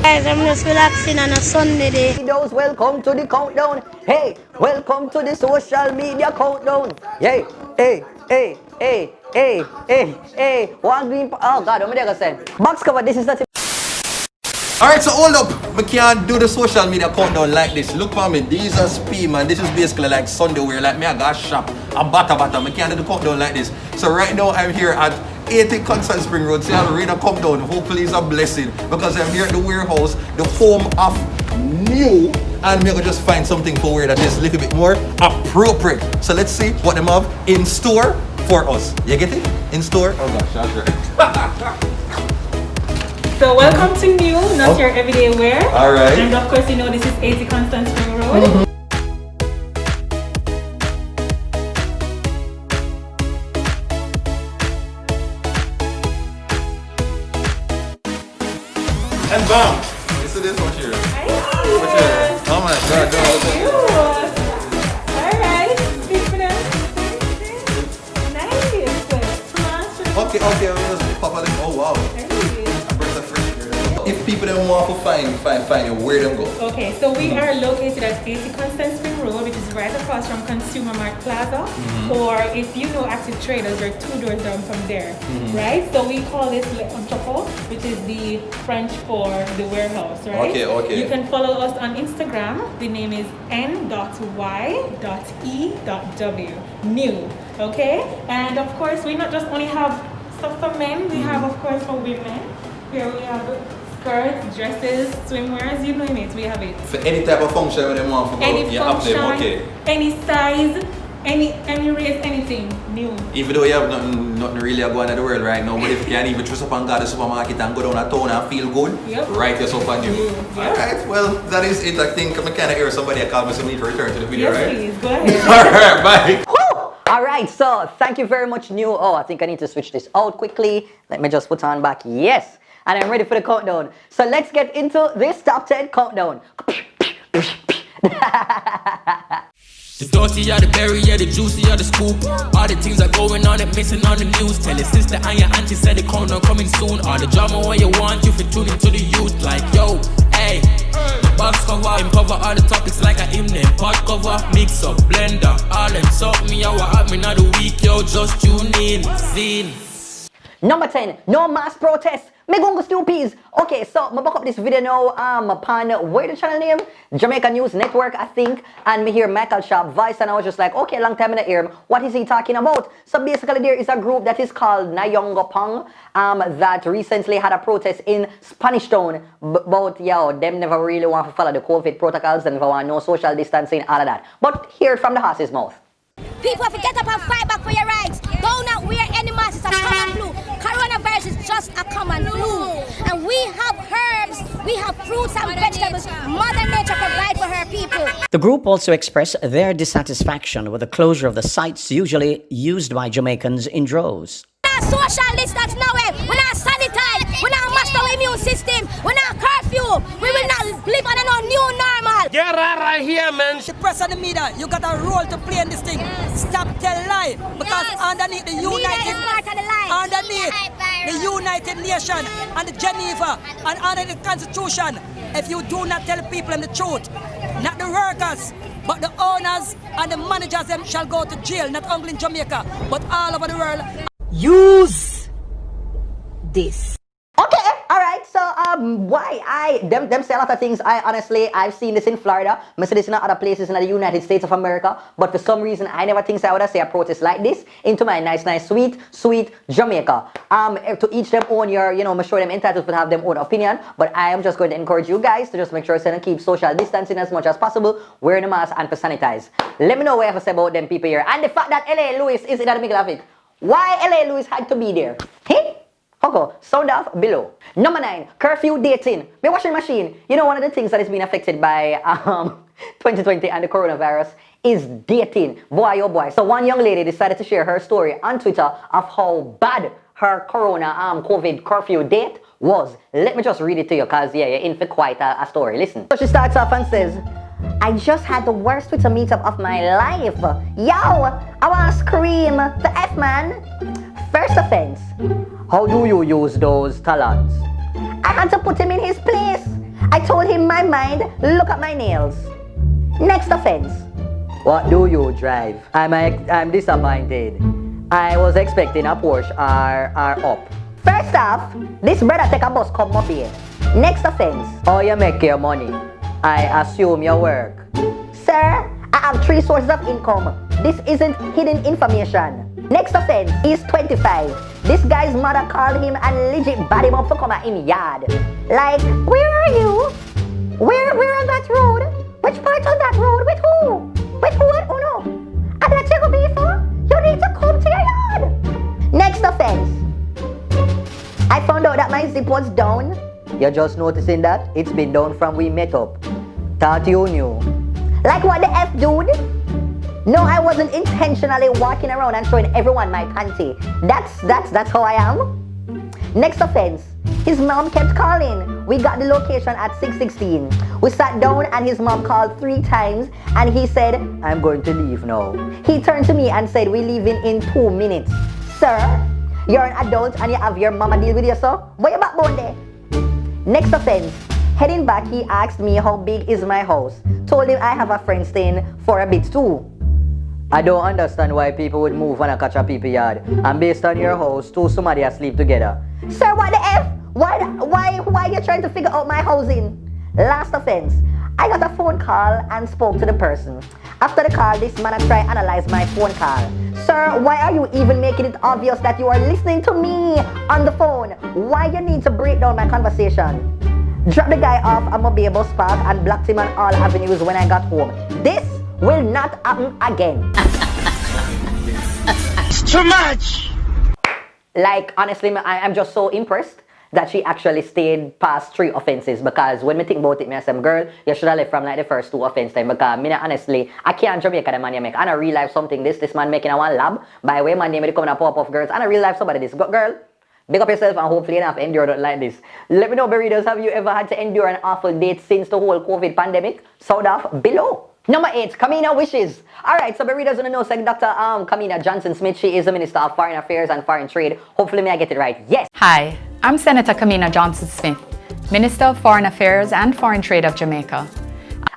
Guys, I'm just relaxing on a Sunday day. Welcome to the countdown. Hey, welcome to the social media countdown. Hey, hey, hey, hey, hey, hey, hey. One green. Oh God, what am I saying? Box cover. This is not. Alright, so hold up. We can't do the social media countdown like this. Look for me. These are speed, man. This is basically like Sunday wear. Like me, I got shop. I'm bata. We can't do the countdown like this. So right now, I'm here at 80 Constant Spring Road. So I'll read a countdown. Hopefully it's a blessing. Because I'm here at the warehouse, the home of new. And we're going to just find something for wear that is a little bit more appropriate. So let's see what them have in store for us. You get it? In store? Oh gosh, that's right. So welcome to new, not your everyday wear. Alright. And of course, you know this is 80 Constant Spring Road. And bam! This is this one here. Oh my God, Alright, speak for them. Nice. Okay, we'll just pop out. Oh wow. If people don't want to find you, where them go? Okay, so we are located at 80 Constant Spring Road, which is right across from Consumer Mart Plaza. Or if you know Active Traders, we're 2 doors down from there, right? So we call this Le Entrepôt, which is the French for the warehouse, right? Okay. You can follow us on Instagram. The name is n.y.e.w. New, okay? And of course, we not just only have stuff for men, we have of course for women. Here we have skirts, dresses, swimwears, you name it, we have it. For any type of function when they want to go, Any function, have them, okay. any size, any race, anything new. Even though you have nothing really going on in the world right now, but if you can even dress up and go to the supermarket and go down a town and feel good, write yourself on you. Yep. Alright, well, that is it. I think I kind of hear somebody call me, so we need to return to the video, right? Yes, please, go ahead. Alright, bye. Alright, so thank you very much, new. Oh, I think I need to switch this out quickly. Let me just put on back. Yes. And I'm ready for the countdown. So let's get into this top 10 countdown. The dirty are the berry, yeah, the juicy are the scoop. All the things are going on and missing on the news. Tell your sister and your auntie said the countdown coming soon. All the drama when you want, you fit tune into the youth. Like, yo, hey, box cover, cover all the topics like a hymn name. Pot cover, mix up, blender, all them something me, I want me not the week, yo, just tune in, zine. Number 10, no mass protest. Me gongo stupid. Okay, so I back up this video now. Upon where the channel name? Jamaica News Network, I think. And me hear Michael Sharp voice, and I was just like, okay, long time in the ear. What is he talking about? So basically, there is a group that is called Nyongo Pong, that recently had a protest in Spanish Town. But yo, them never really want to follow the COVID protocols and never want no social distancing, all of that. But hear it from the horse's mouth. People have to get up and fight back for your rights. Don't not wear any masks. It's a common flu. Coronavirus is just a common flu. And we have herbs, we have fruits and vegetables. Mother Nature provides for her people. The group also expressed their dissatisfaction with the closure of the sites usually used by Jamaicans in droves. We're not social distance nowhere. We're not sanitized. We're not master our immune system. We're not curfew. We will not live on a new normal. Get right here, man. The press and the media, you got a role to play in this thing. Stop telling lie. Because underneath the United Nations and the Geneva and under the Constitution, if you do not tell people the truth, not the workers, but the owners and the managers them shall go to jail, not only in Jamaica, but all over the world. Use this. Okay, alright, so why them say a lot of things. I've seen this in Florida, I see this in other places in the United States of America, but for some reason I never think I would say a protest like this into my nice, sweet Jamaica. To each them own your, I'm sure them entitled to have them own opinion, but I am just going to encourage you guys to just make sure to keep social distancing as much as possible, wearing a mask and to sanitize. Let me know what you have to say about them people here, and the fact that LA Lewis is in the middle of it. Why LA Lewis had to be there? Hey? Okay, sound off below. Number 9, curfew dating. My washing machine. You know, one of the things that is being affected by 2020 and the coronavirus is dating. Boy, oh boy. So one young lady decided to share her story on Twitter of how bad her COVID curfew date was. Let me just read it to you, because yeah, you're in for quite a story. Listen. So she starts off and says, I just had the worst Twitter meetup of my life. Yo, I wanna scream the F man. First offense, how do you use those talons? I had to put him in his place. I told him my mind, look at my nails. Next offense, what do you drive? I'm disappointed. I was expecting a Porsche or up. First off, this brother take a bus come up here. Next offense, how you make your money? I assume you work. Sir, I have 3 sources of income. This isn't hidden information. Next offense, he's 25. This guy's mother called him and legit bad him up for come at him yard. Like, where are you? Where on that road? Which part on that road? With who? With who and who no? And that's you go before? You need to come to your yard. Next offense, I found out that my zip was down. You're just noticing that? It's been down from we met up. Thought you knew. Like what the F, dude? No, I wasn't intentionally walking around and showing everyone my panty. That's how I am. Next offense, his mom kept calling. We got the location at 6:16. We sat down and his mom called 3 times and he said, I'm going to leave now. He turned to me and said, we're leaving in 2 minutes. Sir, you're an adult and you have your mama deal with you, so where you backbone there? Next offense, heading back, he asked me how big is my house. Told him I have a friend staying for a bit too. I don't understand why people would move when I catch a people yard. And based on your house, 2 somebody asleep together. Sir, what the F? Why are you trying to figure out my housing? Last offense, I got a phone call and spoke to the person. After the call, this man tried to analyze my phone call. Sir, why are you even making it obvious that you are listening to me on the phone? Why you need to break down my conversation? Dropped the guy off at Mobile Park and blocked him on all avenues when I got home. This will not happen again. It's too much! Like, honestly, I'm just so impressed that she actually stayed past 3 offenses, because when me think about it, me I say, girl, you should have left from like the first 2 offense time, because me honestly, I can't Jamaica the man you make. I don't real life something this man making a one lab, by way man name coming a pop-off girls, I don't real life somebody this. Girl, big up yourself and hopefully you don't have to endure like this. Let me know, Burritos, have you ever had to endure an awful date since the whole COVID pandemic? Sound off below. Number 8, Camina wishes. Alright, so Burritos wanna know, say Dr. Camina Johnson-Smith, she is the Minister of Foreign Affairs and Foreign Trade. Hopefully may I get it right. Yes. Hi, I'm Senator Camina Johnson-Smith, Minister of Foreign Affairs and Foreign Trade of Jamaica.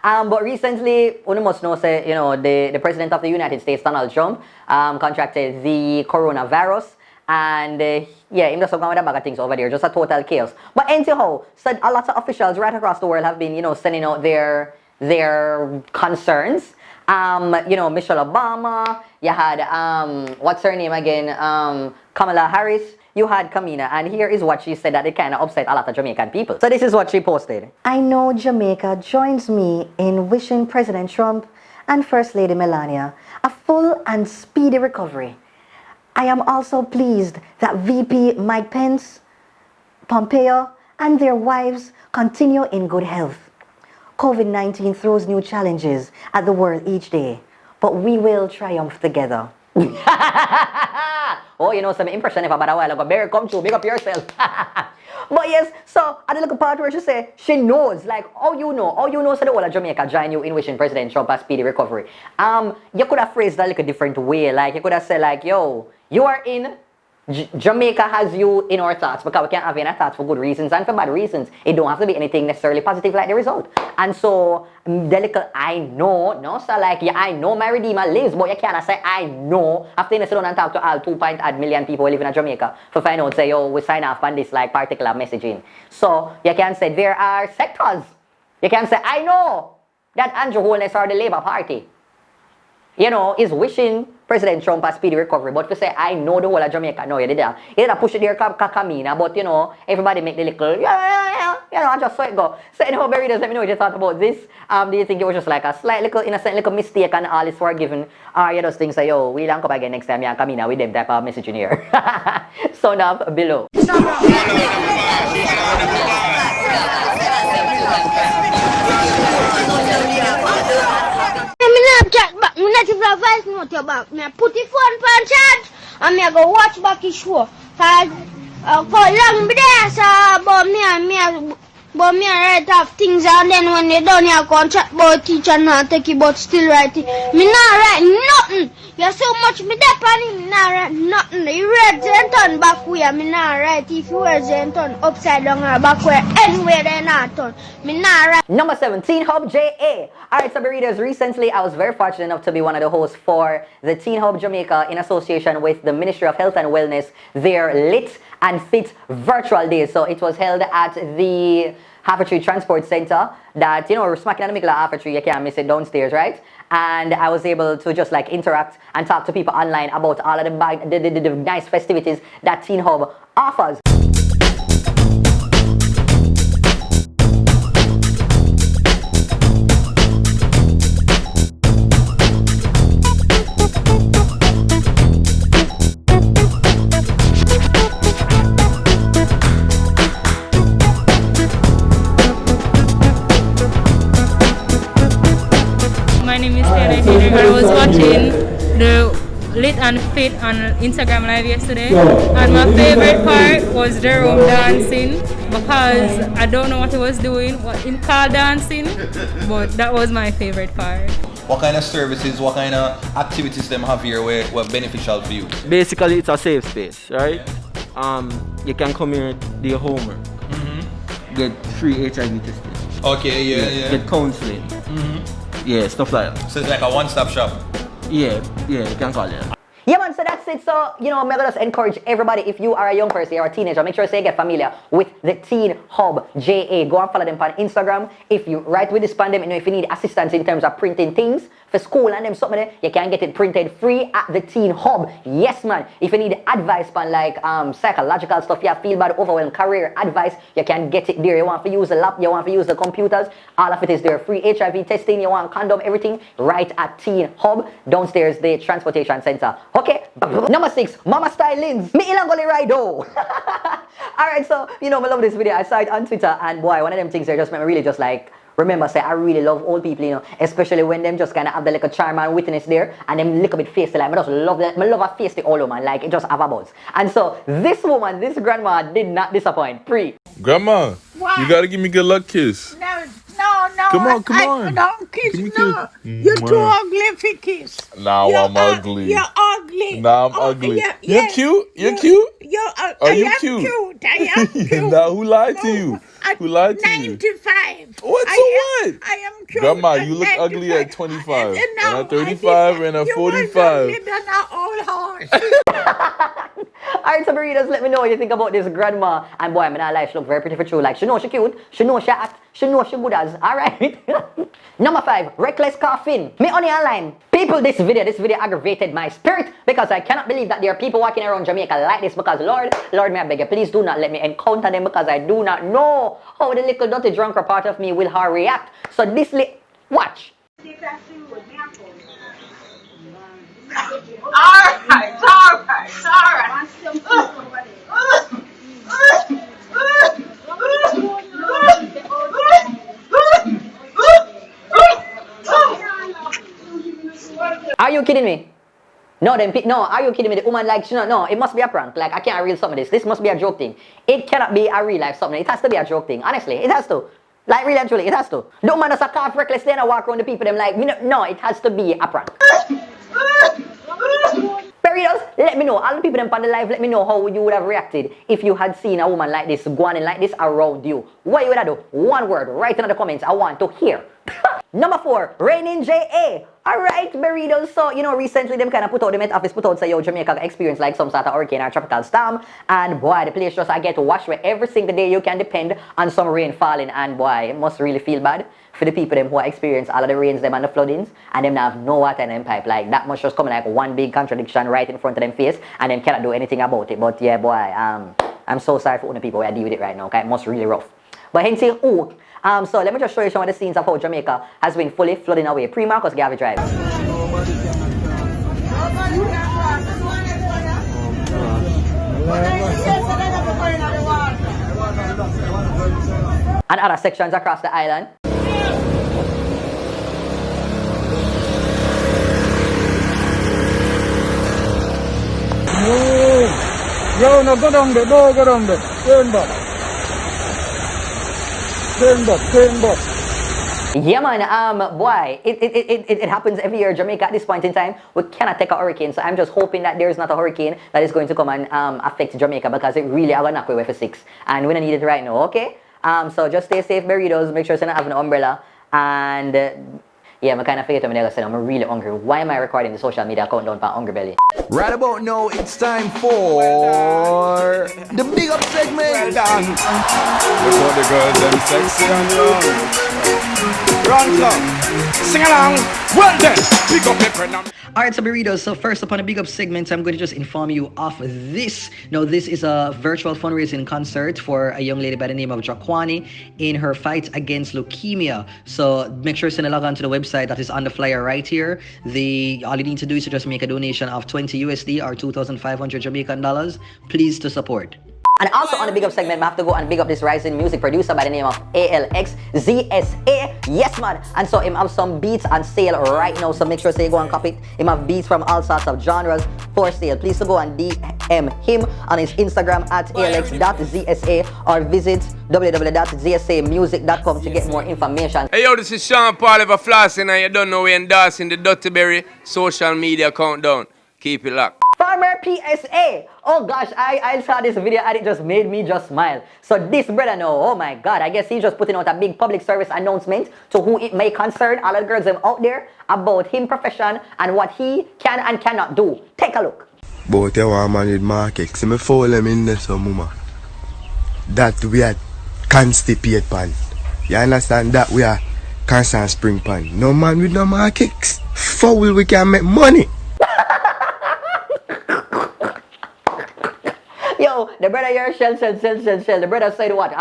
But recently, you must know, say, the President of the United States, Donald Trump, contracted the coronavirus. And yeah, him just going with a bag of things over there, just a total chaos. But anyhow, so a lot of officials right across the world have been, sending out their concerns. Michelle Obama, you had, what's her name again? Kamala Harris. You had Camina, and here is what she said that it kind of upset a lot of Jamaican people. So this is what she posted. I know Jamaica joins me in wishing President Trump and First Lady Melania a full and speedy recovery. I am also pleased that VP Mike Pence, Pompeo, and their wives continue in good health. COVID-19 throws new challenges at the world each day, but we will triumph together. Oh, some impression if about a while ago. Bear, come true, make up yourself. But yes, so at the little part where she say, she knows, like, you know, so the whole of Jamaica join you in wishing President Trump a speedy recovery. You could have phrased that like a different way. Like, you could have said, like, yo, you are in, Jamaica has you in our thoughts, because we can't have you in our thoughts for good reasons and for bad reasons. It don't have to be anything necessarily positive like the result. And so, the little I know, no, so like, yeah, I know my Redeemer lives, but you can't say I know after you sit down and talk to all 2.8 million people who live in Jamaica for find out, say, yo, we sign off on this like particular messaging. So, you can say there are sectors. You can say, I know that Andrew Holness or the Labour Party, is wishing President Trump a speedy recovery. But to say, I know the whole of Jamaica, no, you did that. You did that push it there, Camina, but everybody make the little, I just saw it go. So anyhow, Burritos, let me know what you thought about this. Do you think it was just like a slight little, innocent little mistake and all is forgiven? Or you just think, say, yo, we'll come again next time, yeah, Camina, with them type of message in here. Sound off below. I put the phone on charge and I go watch back the show. For long there, so about me But me I write off things and then when they done you go and chat about teacher not take it but still write it. Me not write nothing. You so much me dep on it, me not write nothing. You read Zenton back way, me not write. If you wear Zenton upside down or back way, anywhere they not turn. Me not write. Number 17, Hub JA. Alright, so readers, recently I was very fortunate enough to be one of the hosts for the Teen Hub Jamaica in association with the Ministry of Health and Wellness, their Lit and Fit virtual days. So it was held at the Half-a-Tree Transport Center that, you know, we're smacking in the middle of Half-a-Tree, you can't miss it downstairs, right? And I was able to just like interact and talk to people online about all of the nice festivities that Teen Hub offers. My name is Teejay. I was watching the Lit and Fit on Instagram Live yesterday, and my favorite part was Jerome dancing because I don't know what he was doing, what him called dancing, but that was my favorite part. What kind of services, what kind of activities them have here were beneficial for you? Basically, it's a safe space, right? You can come here, do your homework, get free HIV testing. Okay, yeah. Get counseling. Yeah, stuff like that. So it's like a one-stop shop. Yeah, you can call it. Yeah man, so that's it. So, you know, I'm gonna just encourage everybody, if you are a young person or a teenager, make sure you get familiar with the Teen Hub JA. Go and follow them on Instagram. If you right with this pandemic, you know, if you need assistance in terms of printing things for school and them something there, you can get it printed free at the Teen Hub. Yes man. If you need advice on like psychological stuff, you feel bad, overwhelmed, career advice, you can get it there. You want to use the lap, you want to use the computers, all of it is there. Free HIV testing, you want condom, everything right at Teen Hub downstairs, the transportation center. Okay, number 6, Mama Stylings. Me ilangoli rido. Alright, so you know, I love this video. I saw it on Twitter, and boy, one of them things there just made me really just like remember say I really love old people, you know, especially when them just kind of have the little charm and witness there, and them little bit feisty. Like I just love that. I love a feisty old woman. Like it just have a buzz. And so this woman, this grandma, did not disappoint. Grandma, What? you gotta give me a good luck kiss. No. Come on. Don't kiss, Give me no. kiss. You're too ugly for kiss. Now I'm ugly. You're ugly. Now I'm ugly. You're cute. You're cute. Are you cute? I am cute. Now who lied to you? Who lied to you? 95. What? So what? I am cute. Grandma, at you look ugly at 95. 25, And and at 35, and at 45. You than an old horse. Alright, so burritos, let me know what you think about this grandma. And boy, I mean, her life, she look very pretty for true. Like, she know she cute, she know she act, she know she good as. Alright. Number 5, reckless coughing. Me only online. People, this video aggravated my spirit because I cannot believe that there are people walking around Jamaica like this because Lord, may I beg you, please do not let me encounter them because I do not know how the little dirty drunker part of me will react. So this watch. Alright. Are you kidding me? No, are you kidding me? The woman like, no, it must be a prank. Like, I can't real some of this. This must be a joke thing. It cannot be a real life something. It has to be a joke thing. Honestly, it has to. Like, really and truly, it has to. The woman does a cough reckless then I walk around the people, them like, no, it has to be a prank. Burritos, let me know. All the people them on the live, let me know how you would have reacted if you had seen a woman like this going like this around you. What you would have do? One word, write in the comments. I want to hear. Number 4, Raining JA. Alright, burritos. So, you know, recently them kind of put out, the Met Office put out, say, yo, Jamaica experience like some sort of hurricane or tropical storm. And boy, the place just I get to watch where every single day you can depend on some rain falling. And boy, it must really feel bad for the people them who experience all of the rains them and the floodings. And them now have no water in them pipe. Like, that must just come like one big contradiction right in front of them face. And them cannot do anything about it. But yeah, boy, I'm so sorry for all the people who deal with it right now. Okay, it must really rough. But hence, so let me just show you some of the scenes of how Jamaica has been fully flooding away. Pre-Marcus Garvey Drive. And other sections across the island. Yo, no, go down there, go down there. Turn back. Yeah, man, boy, it happens every year. Jamaica at this point in time, we cannot take a hurricane. So I'm just hoping that there's not a hurricane that is going to come and affect Jamaica, because it really are going to knock away for 6. And we don't need it right now, okay? So just stay safe, burritos. Make sure you don't have an umbrella. And yeah, I'm kind of forget what I said. I'm really hungry. Why am I recording the social media countdown for Hungry Belly? Right about now, it's time for the big up segment. Well done. Before the girls them sexy and run long. Sing along. Well then, pick up your friend. Alright, so burritos, so first upon a big up segment, I'm going to just inform you of this. Now, this is a virtual fundraising concert for a young lady by the name of Jaquani in her fight against leukemia. So make sure to log on to the website that is on the flyer right here. All you need to do is to just make a donation of 20 USD or 2,500 Jamaican dollars. Please to support. And also on the big up segment, I have to go and big up this rising music producer by the name of ALXZSA. Yes, man. And so him have some beats on sale right now. So make sure you go and copy it. Him have beats from all sorts of genres for sale. Please to go and DM him on his Instagram at ALX.ZSA or visit www.zsamusic.com to get more information. Hey yo, this is Sean Paul of Flossing, and you don't know we're endorsing the Duttyberry social media countdown. Keep it locked. Farmer PSA. Oh gosh, I saw this video and it just made me just smile. So this brother now, oh my god, I guess he's just putting out a big public service announcement to who it may concern, all the girls them out there, about his profession and what he can and cannot do. Take a look. But you want man with market, see me follow them in there some mama. That we are constipate pan. You understand that we are constant spring pan. No man with no markets. Foul we can make money. Yo, the brother here, shell. The brother said what?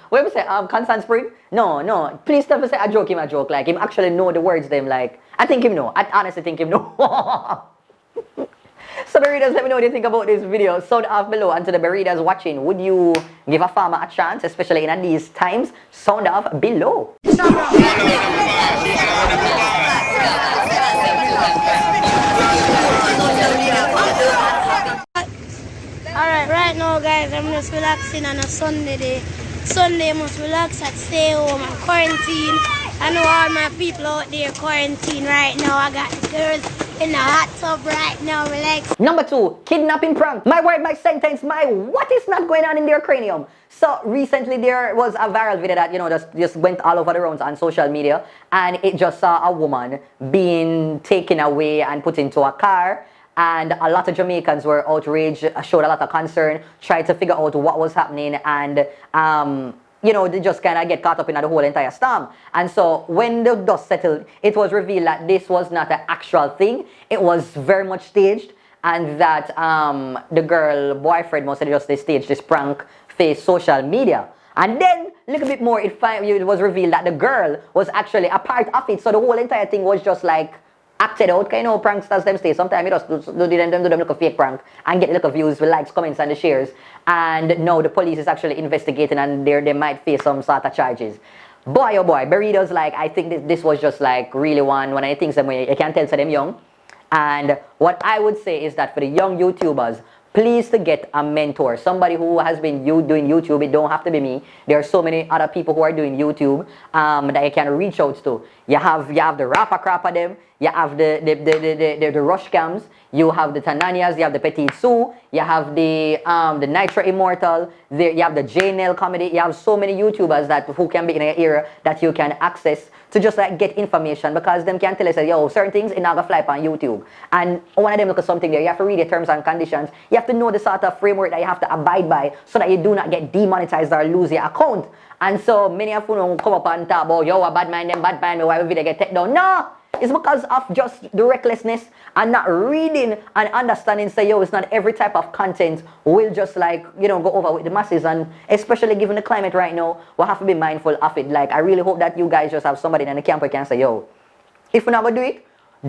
What we say? Constant spring? No. Please never say a joke. Like, him actually know the words them. Like, I think him know. I honestly think him know. So, burritos, let me know what you think about this video. Sound off below. And to the burritos watching, would you give a farmer a chance, especially in these times? Sound off below. Alright, right now guys, I'm just relaxing on a Sunday day. Sunday must relax and stay home and quarantine. I know all my people out there quarantine right now. I got the girls in the hot tub right now, relax. Number 2, kidnapping prank. My word, my sentence, my what is not going on in their cranium? So recently there was a viral video that, just went all over the rounds on social media, and it just saw a woman being taken away and put into a car. And a lot of Jamaicans were outraged, showed a lot of concern, tried to figure out what was happening, and they just kind of get caught up in the whole entire storm. And so when the dust settled, it was revealed that this was not an actual thing. It was very much staged, and that the girl boyfriend must have just staged this prank for social media. And then, a little bit more, it was revealed that the girl was actually a part of it. So the whole entire thing was just like acted out. Pranksters them stay. Sometimes you just do them like a fake prank and get little views with likes, comments, and the shares. And now the police is actually investigating, and they might face some sort of charges. Boy, oh boy, burritos, like, I think this was just like really one of the things that you can tell them young. And what I would say is that for the young YouTubers, please to get a mentor, somebody who has been doing YouTube. It don't have to be me. There are so many other people who are doing YouTube that you can reach out to. You have the rapper crap of them. You have the Rush Cams. You have the Tananias. You have the Petit Sue. You have the Nitro Immortal. You have the J-Nail Comedy. You have so many YouTubers who can be in your ear that you can access to just like get information, because them can tell us, yo, certain things it not gonna fly on YouTube. And one of them look at something there, you have to read the terms and conditions. You have to know the sort of framework that you have to abide by so that you do not get demonetized or lose your account. And so many of you come up and talk about, yo, a bad mind, why would video get taken down? No! It's because of just the recklessness and not reading and understanding. Say, yo, it's not every type of content will just like, go over with the masses. And especially given the climate right now, we'll have to be mindful of it. Like, I really hope that you guys just have somebody in the camp who can say, yo, if we're not going to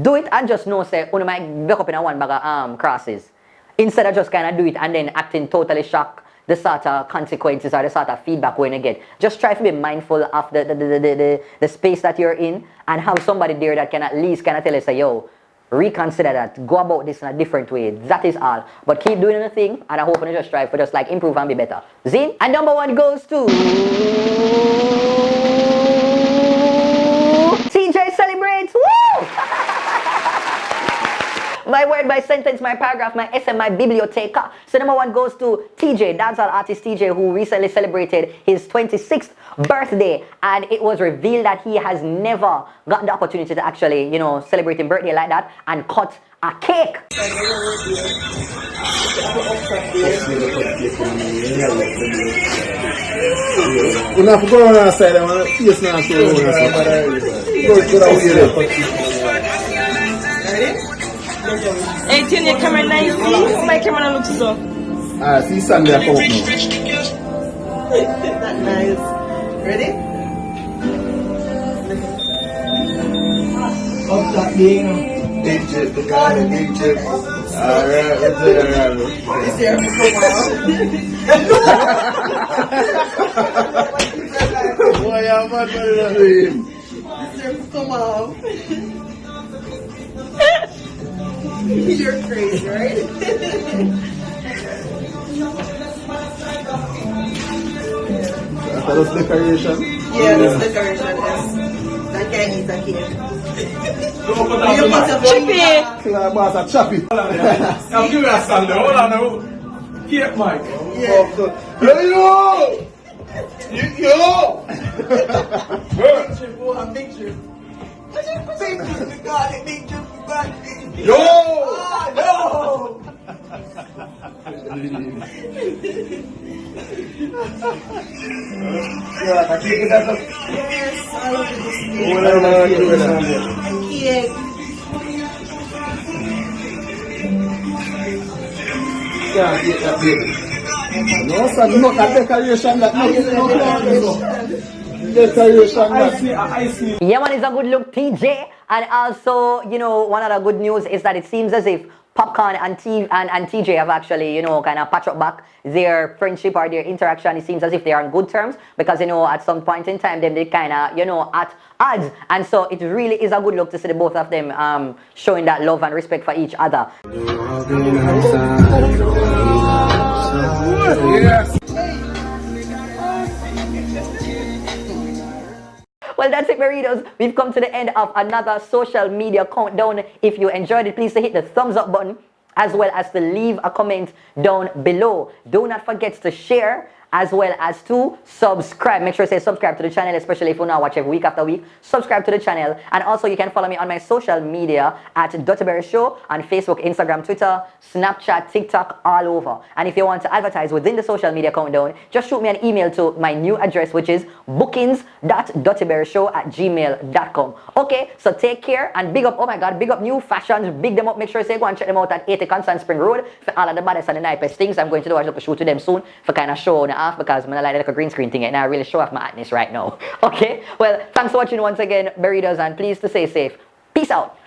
do it and just know, say, you might wake up in a one bag of crosses. Instead of just kind of do it and then acting totally shocked, the sort of consequences or the sort of feedback we're going to get. Just try to be mindful of the space that you're in and have somebody there that can at least kind of tell us, say, yo, reconsider that. Go about this in a different way. That is all. But keep doing the thing, and I hope you just strive for just like improve and be better. Zin? And number 1 goes to TJ celebrates. Woo! My word, my sentence, my paragraph, my essay, my biblioteca. So number 1 goes to TJ, dancehall artist TJ, who recently celebrated his 26th birthday. And it was revealed that he has never gotten the opportunity to actually, you know, celebrate his birthday like that and cut a cake. We're not going outside, I'm going to face Hey, turn your camera nicely. My camera looks so. See Sunday I come up now. That's nice. Ready? Up that game. Big chip, the guy in big chip. Alright, let's do it around. Is there Boy, I'm not going to him. Is there come out? You're crazy, right? That's decoration? Yeah, that's decoration, yes. I can't eat that cake. Chippy! Boss, I chop it. I'm doing a Sunday. Hold on now. Cake, Mike. Yo! Yo! Big trip. Big trip. Yo! Yo! Yeah, I can't get that. Yes, I love this Cake. Yeah, get that baby. No, son, not that decoration. That decoration. Yeah, man, it's a good look, TJ. And also, you know, one other good news is that it seems as if Popcaan and TJ have actually, you know, kind of patched up back their friendship or their interaction. It seems as if they are on good terms because, you know, at some point in time, they kind of, you know, at odds. And so it really is a good look to see the both of them showing that love and respect for each other. Yes. Well, that's it, Burritos. We've come to the end of another social media countdown. If you enjoyed it, please hit the thumbs up button as well as to leave a comment down below. Do not forget to share as well as to subscribe. Make sure you say subscribe to the channel, especially if you now watch every week after week. Subscribe to the channel. And also you can follow me on my social media at TheDuttyBerryShow on Facebook, Instagram, Twitter, Snapchat, TikTok, all over. And if you want to advertise within the social media countdown, just shoot me an email to my new address, which is bookings.duttyberryshow@gmail.com. Okay, so take care and big up, oh my God, big up new fashions, big them up. Make sure you say go and check them out at 80 Constant Spring Road for all of the baddest and the nicest things. I'm going to do a shoot to them soon for kind of show because I'm like a green screen thing and I really show off my hotness right now. Okay, well, thanks for watching once again, Burritos, and please to stay safe. Peace out.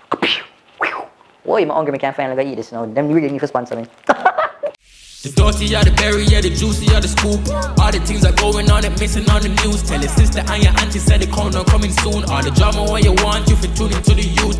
Whoa, I'm hungry, I can't finally go eat this now. Them really need to sponsor me. The dirty are the berry, yeah, the juicy are the scoop. All the things are going on and missing on the news. Tell your sister and your auntie said the countdown coming soon. All the drama what you want, you fit tune into the youth.